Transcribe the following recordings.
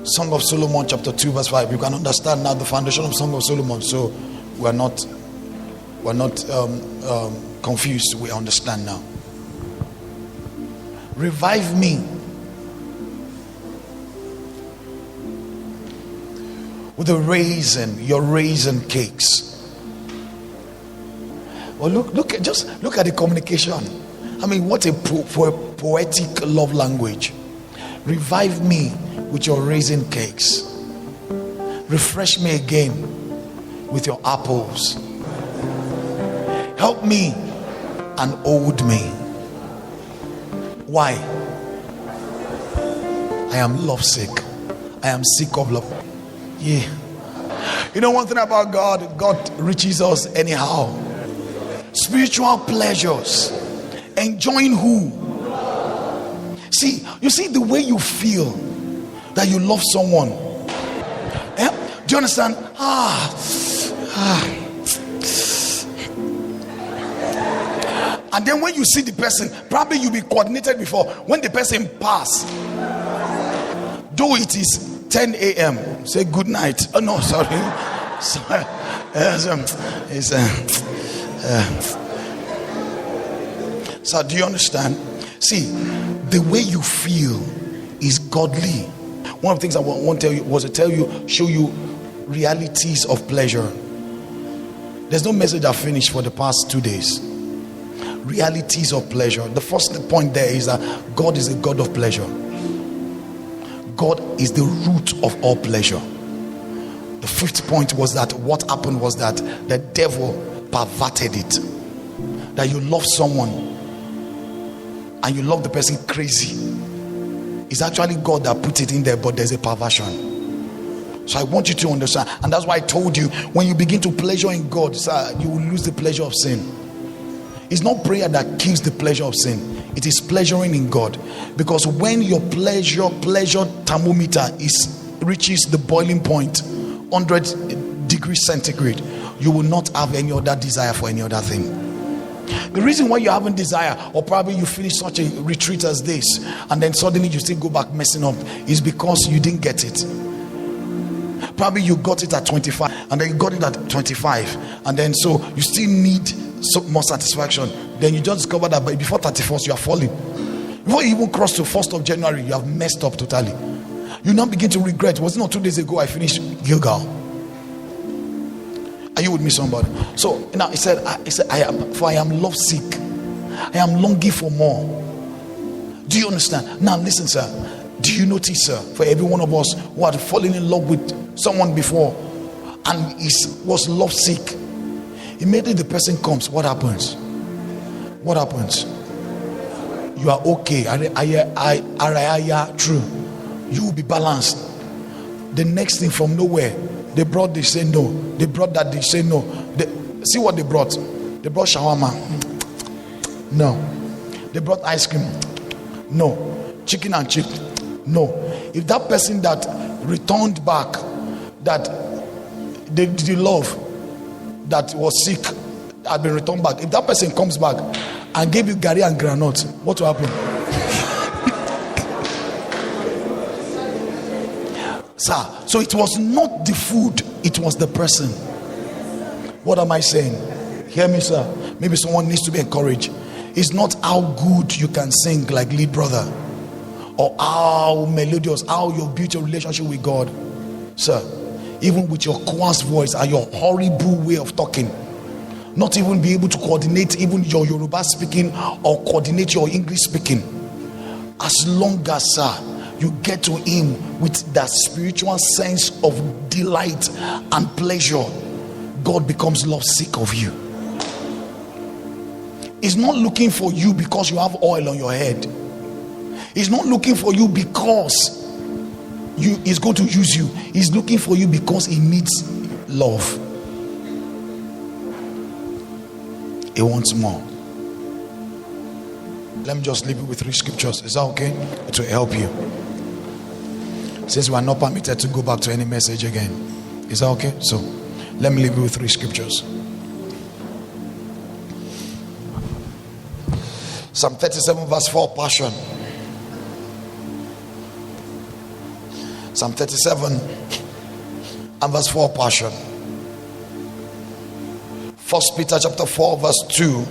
Song of Solomon chapter 2 verse 5. You can understand now the foundation of Song of Solomon, so we're not confused. We understand now. Revive me with your raisin cakes. Well, look at the communication. I mean, what a poetic love language. Revive me with your raisin cakes. Refresh me again with your apples. Help me and hold me. Why? I am lovesick. I am sick of love. Yeah. You know one thing about God reaches us anyhow. Spiritual pleasures. Enjoying who? You see the way you feel that you love someone. Yeah? Do you understand? And then when you see the person, probably you'll be coordinated before. When the person pass, though it is 10 a.m., say good night. Oh no, sorry. So do you understand? See, the way you feel is godly. One of the things I want to tell you was to show you realities of pleasure. There's no message I finished for the past 2 days. Realities of pleasure. The first point there is that God is a God of pleasure. God is the root of all pleasure. The fifth point was that what happened was that the devil perverted it. That you love someone and you love the person crazy. It's actually God that put it in there, but there's a perversion. So I want you to understand, and that's why I told you, when you begin to pleasure in God, sir, you will lose the pleasure of sin. It's not prayer that kills the pleasure of sin. It is pleasuring in God. Because when your pleasure thermometer reaches the boiling point, 100 degrees centigrade, you will not have any other desire for any other thing. The reason why you haven't desire, or probably you finish such a retreat as this and then suddenly you still go back messing up, is because you didn't get it. Probably you got it at 25 and then you got it at 25, and then so you still need some more satisfaction. Then you just discover that before 31st you are falling. Before you even cross to 1st of January, you have messed up totally. You now begin to regret. Was it not 2 days ago I finished Gilgal? Are you with me, somebody? So now he said, I am lovesick. I am longing for more. Do you understand? Now listen, sir. Do you notice, sir, for every one of us who had fallen in love with someone before and was lovesick, immediately the person comes, what happens? What happens? You are okay. True. You will be balanced. The next thing, from nowhere, they brought, they say no. They brought that, they say no. See what they brought? They brought shawarma. No. They brought ice cream. No. Chicken and chips. No. If that person that returned back, that the love that was sick had been returned back, if that person comes back and gave you gari and granite, what will happen? Sir, so it was not the food, it was the person. What am I saying? Hear me, sir. Maybe someone needs to be encouraged. It's not how good you can sing like lead brother, or how melodious, how your beautiful relationship with God. Sir, even with your coarse voice and your horrible way of talking, not even be able to coordinate even your Yoruba speaking or coordinate your English speaking, as long as, sir, you get to him with that spiritual sense of delight and pleasure, God becomes lovesick of you. He's not looking for you because you have oil on your head. He's not looking for you because he's going to use you. He's looking for you because he needs love. He wants more. Let me just leave you with 3 scriptures. Is that okay? It will help you, since we are not permitted to go back to any message again. Is that okay? So let me leave you with 3 scriptures. Psalm 37 verse 4, Passion. Psalm 37 and verse 4, passion. First Peter chapter 4 verse 2,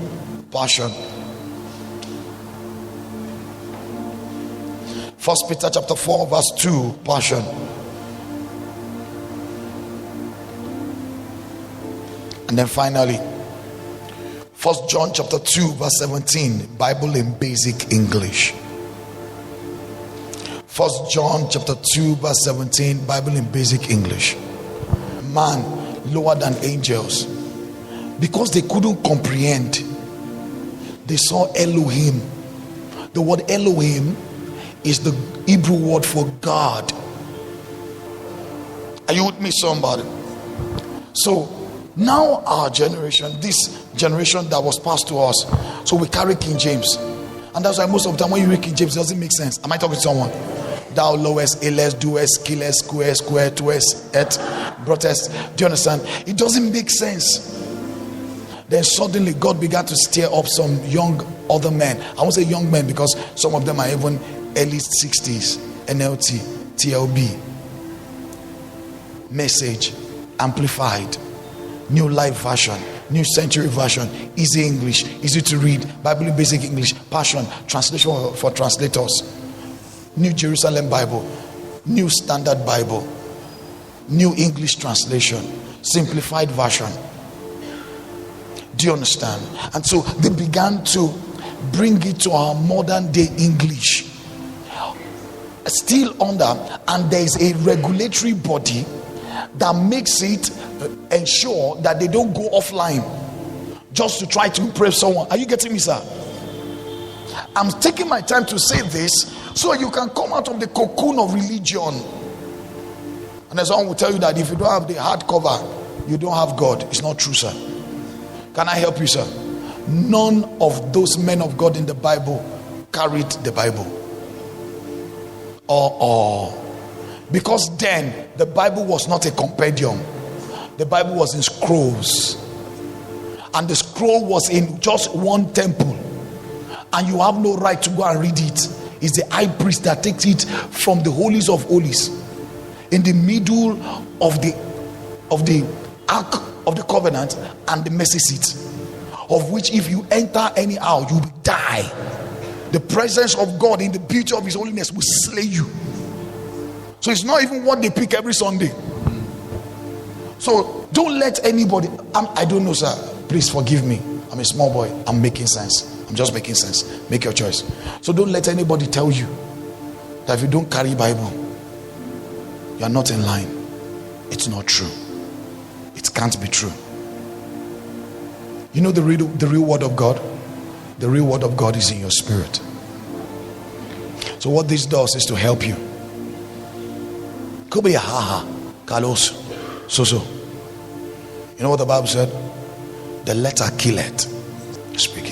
passion. First Peter chapter 4 verse 2, passion. And then finally, First John chapter 2 verse 17, Bible in basic English. First John chapter 2 verse 17, Bible in basic English. Man lower than angels, because they couldn't comprehend, they saw Elohim. The word Elohim is the Hebrew word for God. Are you with me, somebody? So now our generation, this generation that was passed to us, so we carry King James, and that's why most of the time when you read King James, it doesn't make sense. Am I talking to someone? Thou lowest, ailest, doest, killest, square, square, twist, et, broadest. Do you understand? It doesn't make sense. Then suddenly God began to stir up some young other men. I won't say young men because some of them are even early 60s. NLT, TLB, Message, Amplified, New Life Version, New Century Version, Easy English, easy to read, Bible in basic English, Passion, translation for translators, New Jerusalem Bible, New Standard Bible, New English Translation, Simplified Version. Do you understand? And so they began to bring it to our modern day English, still under, and there is a regulatory body that makes it ensure that they don't go offline just to try to impress someone. Are you getting me, sir? I'm taking my time to say this so you can come out of the cocoon of religion. And there's someone will tell you that if you don't have the hardcover, you don't have God. It's not true, sir. Can I help you, sir? None of those men of God in the Bible carried the Bible. Because then the Bible was not a compendium. The Bible was in scrolls, and the scroll was in just one temple, and you have no right to go and read it. It's the high priest that takes it from the holies of holies in the middle of the ark of the covenant and the mercy seat, of which if you enter anyhow you will die. The presence of God in the beauty of his holiness will slay you. So it's not even what they pick every Sunday. So don't let anybody, I don't know, sir, please forgive me, I'm a small boy, I'm making sense, I'm just making sense. Make your choice. So don't let anybody tell you that if you don't carry Bible, you are not in line. It's not true. It can't be true. You know the real word of God? The real word of God is in your spirit. So what this does is to help you. Could be a haha, kalos, so. You know what the Bible said? The letter killeth. Speak it.